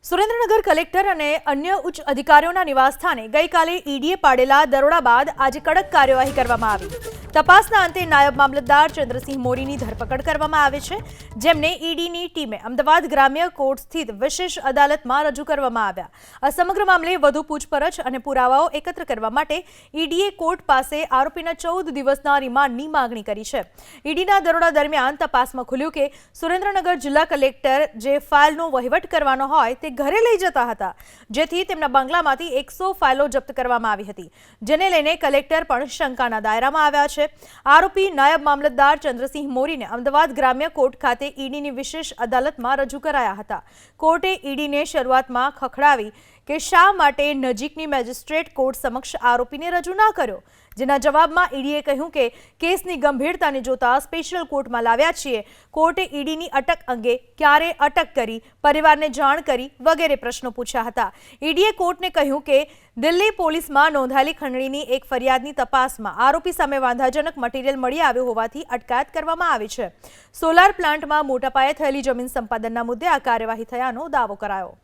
Surendranagar collector અને અન્ય ઉચ્ચ અધિકારીઓના નિવાસસ્થાને ગઈકાલે ઈડીએ પાડેલા દરોડા બાદ આજે કડક કાર્યવાહી કરવામાં આવી। તપાસના અંતે નાયબ મામલતદાર ચંદ્રસિંહ મોરીની ધરપકડ કરવામાં આવી છે, જેમને ઈડીની ટીમે અમદાવાદ ગ્રામ્ય કોર્ટ સ્થિત વિશેષ અદાલતમાં રજૂ કરવામાં આવ્યા। આ સમગ્ર મામલે વધુ પૂછપરછ અને પુરાવાઓ એકત્ર કરવા માટે ઈડીએ કોર્ટ પાસે આરોપીના 14 દિવસના રિમાન્ડની માંગણી કરી છે। ઈડીના દરોડા દરમિયાન તપાસમાં ખુલ્યું કે સુરેન્દ્રનગર જિલ્લા કલેક્ટર જે ફાઇલનો વહીવટ કરવાનો હોય તે ઘરે લઈ જતા હતા, જેથી તેમના બંગલામાંથી 100 ફાઇલો જપ્ત કરવામાં આવી હતી, જેને લઈને કલેક્ટર પણ શંકાના દાયરામાં આવ્યા છે। આરોપી નાયબ મામલતદાર ચંદ્રસિંહ મોરીને અમદાવાદ ગ્રામ્ય કોર્ટ ખાતે ઈડીની વિશેષ અદાલતમાં રજૂ કરાયા હતા। કોર્ટે ઈડીને શરૂઆતમાં ખખડાવી કે શા માટે નજીકની મેજિસ્ટ્રેટ કોર્ટ સમક્ષ આરોપીને રજૂ ન કર્યો, જેના જવાબમાં ઈડીએ કહ્યું કે કેસની ગંભીરતાને જોતા સ્પેશિયલ કોર્ટમાં લાવ્યા છીએ। કોર્ટે ઈડીની અટક અંગે ક્યારે અટક કરી, પરિવારને જાણ કરી વગેરે પ્રશ્નો પૂછ્યા હતા। ઈડીએ કોર્ટને કહ્યું કે દિલ્હી પોલીસમાં નોંધાયેલી ખંડણીની એક ફરિયાદની તપાસમાં આરોપી સામે વાંધાજનક મટીરીયલ મળી આવ્યું હોવાથી અટકાયત કરવામાં આવી છે। સોલાર પ્લાન્ટમાં મોટા પાયે થયેલી જમીન સંપાદનના મુદ્દે આ કાર્યવાહી થયાનો દાવો કરાયો।